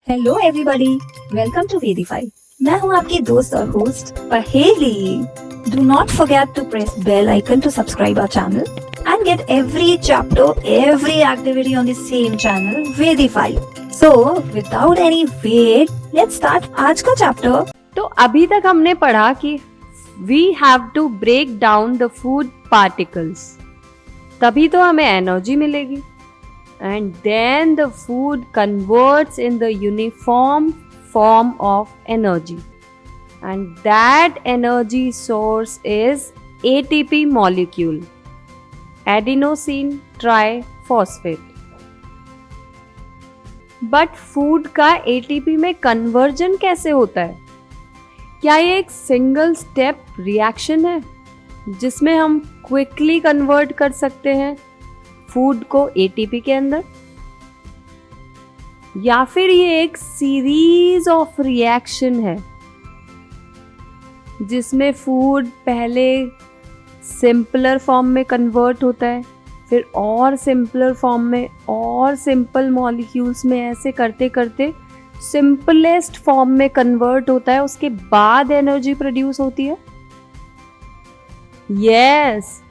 Hello everybody, welcome to Vedify. मैं हूं आपकी दोस्त और host Paheli. Do not forget to press bell icon to subscribe our channel and get every chapter, every activity on the same channel Vedify. So without any wait, let's start आज का chapter. तो अभी तक हमने पढ़ा कि we have to break down the food particles, तभी तो हमें एनर्जी मिलेगी। And then the food converts in the uniform form of energy, and that energy source is ATP molecule, adenosine triphosphate. But food का ATP में conversion कैसे होता है? क्या ये एक सिंगल स्टेप रिएक्शन है जिसमें हम क्विकली कन्वर्ट कर सकते हैं फूड को एटीपी के अंदर, या फिर ये एक सीरीज ऑफ रिएक्शन है जिसमें फूड पहले सिंपलर फॉर्म में कन्वर्ट होता है, फिर और सिंपलर फॉर्म में और सिंपल मॉलिक्यूल्स में, ऐसे करते करते सिंपलेस्ट फॉर्म में कन्वर्ट होता है, उसके बाद एनर्जी प्रोड्यूस होती है। यस,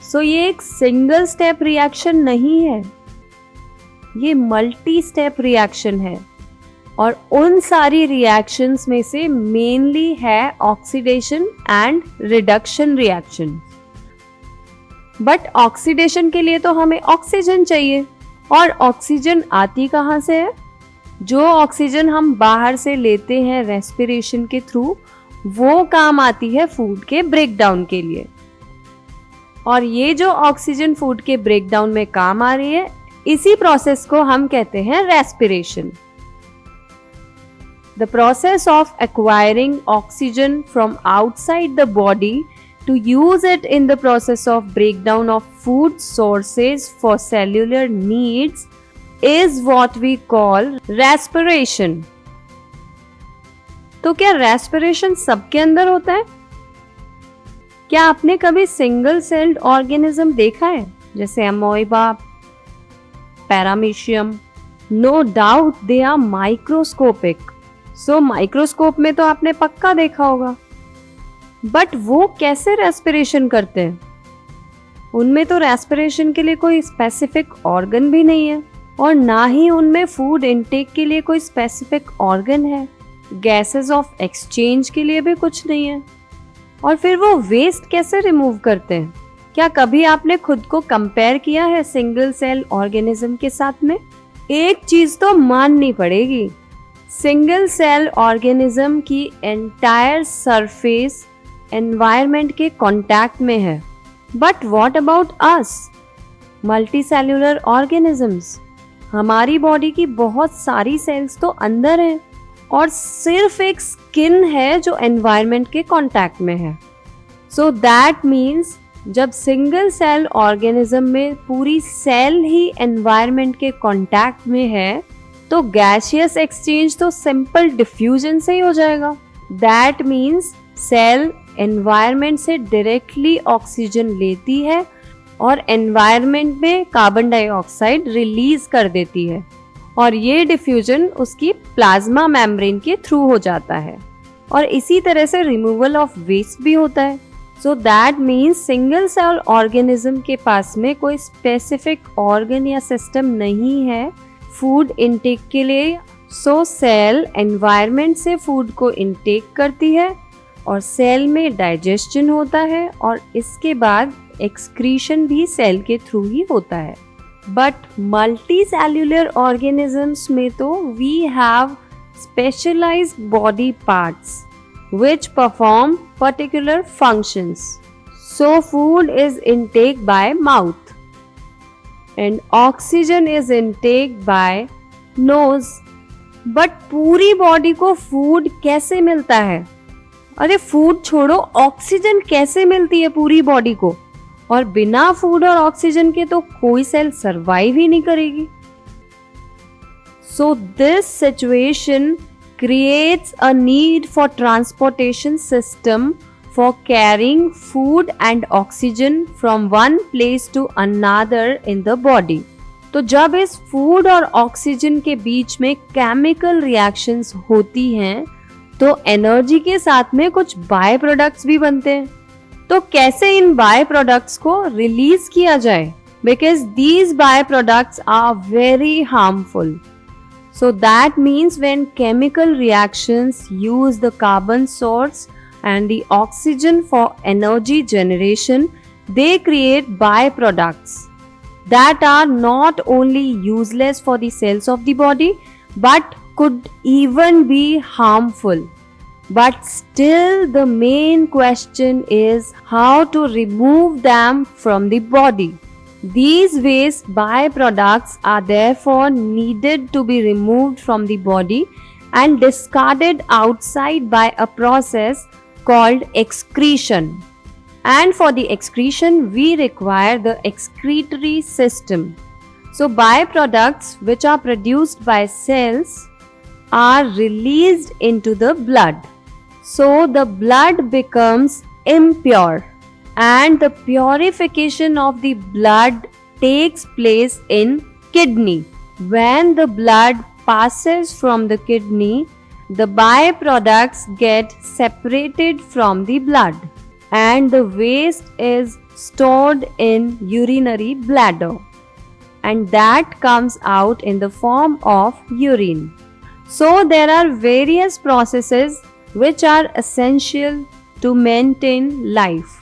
सो ये एक सिंगल स्टेप रिएक्शन नहीं है, ये मल्टी स्टेप रिएक्शन है। और उन सारी रिएक्शंस में से मेनली है oxidation and reduction reaction. But oxidation के लिए तो हमें ऑक्सीजन चाहिए, और ऑक्सीजन आती कहाँ से है? जो ऑक्सीजन हम बाहर से लेते हैं रेस्पिरेशन के थ्रू, वो काम आती है फूड के ब्रेकडाउन के लिए। और ये जो ऑक्सीजन फूड के ब्रेकडाउन में काम आ रही है, इसी प्रोसेस को हम कहते हैं respiration. The process of acquiring oxygen from outside the body to use it in the process of breakdown of food sources for cellular needs is what we call respiration. तो क्या रेस्पिरेशन सबके अंदर होता है? क्या आपने कभी सिंगल सेल्ड ऑर्गेनिज्म देखा है, जैसे amoeba, paramecium? No doubt they are microscopic. So microscope में तो आपने पक्का देखा होगा। बट वो कैसे रेस्पिरेशन करते हैं? उनमें तो रेस्पिरेशन के लिए कोई स्पेसिफिक ऑर्गन भी नहीं है, और ना ही उनमें फूड इनटेक के लिए कोई स्पेसिफिक ऑर्गन है। गैसेस ऑफ एक्सचेंज के लिए भी कुछ नहीं है। और फिर वो वेस्ट कैसे रिमूव करते हैं? क्या कभी आपने खुद को कंपेयर किया है सिंगल सेल ऑर्गेनिज्म के साथ में? एक चीज तो माननी पड़ेगी, सिंगल सेल ऑर्गेनिज्म की एंटायर सरफेस एनवायरनमेंट के कांटेक्ट में है। But what about us multi cellular organisms? हमारी बॉडी की बहुत सारी सेल्स तो अंदर हैं, और सिर्फ एक स्किन है जो एनवायरनमेंट के कांटेक्ट में है। सो दैट मीन्स जब सिंगल सेल ऑर्गेनिज्म में पूरी सेल ही एनवायरनमेंट के कांटेक्ट में है, तो गैसियस एक्सचेंज तो सिंपल डिफ्यूजन से ही हो जाएगा। दैट मीन्स सेल एनवायरनमेंट से डायरेक्टली ऑक्सीजन लेती है और एनवायरनमेंट में कार्बन डाइऑक्साइड रिलीज कर देती है, और ये डिफ्यूजन उसकी प्लाज्मा मेम्ब्रेन के थ्रू हो जाता है। और इसी तरह से रिमूवल ऑफ वेस्ट भी होता है। So that means single cell organism के पास में कोई स्पेसिफिक ऑर्गन या सिस्टम नहीं है फूड इनटेक के लिए। सो सेल एनवायरनमेंट से फूड को इनटेक करती है, और सेल में डाइजेशन होता है, और इसके बाद एक्सक्रीशन भी सेल के थ्रू ही होता है। बट मल्टी सेल्यूलर ऑर्गेनिजम्स में तो we have specialised body parts which perform particular functions. So food is intake by mouth and oxygen is intake by nose. But पूरी बॉडी को फूड कैसे मिलता है? अरे फूड छोड़ो, ऑक्सीजन कैसे मिलती है पूरी बॉडी को? और बिना फूड और ऑक्सीजन के तो कोई सेल सरवाइव ही नहीं करेगी। So this situation creates a need for transportation system for carrying food and oxygen from one place to another in the body. तो जब इस फूड और ऑक्सीजन के बीच में केमिकल रिएक्शंस होती हैं तो एनर्जी के साथ में कुछ बाय प्रोडक्ट्स भी बनते हैं। तो कैसे इन बाय प्रोडक्ट्स को रिलीज किया जाए? Because these byproducts are very harmful. So that means when chemical reactions use the carbon source and the oxygen for energy generation, they create byproducts that are not only useless for the cells of the body but could even be harmful. But still the main question is how to remove them from the body. These waste byproducts are therefore needed to be removed from the body and discarded outside by a process called excretion. And for the excretion, we require the excretory system. So, byproducts which are produced by cells are released into the blood. So, the blood becomes impure. And the purification of the blood takes place in kidney. When the blood passes from the kidney, the byproducts get separated from the blood and the waste is stored in urinary bladder and that comes out in the form of urine. So there are various processes which are essential to maintain life.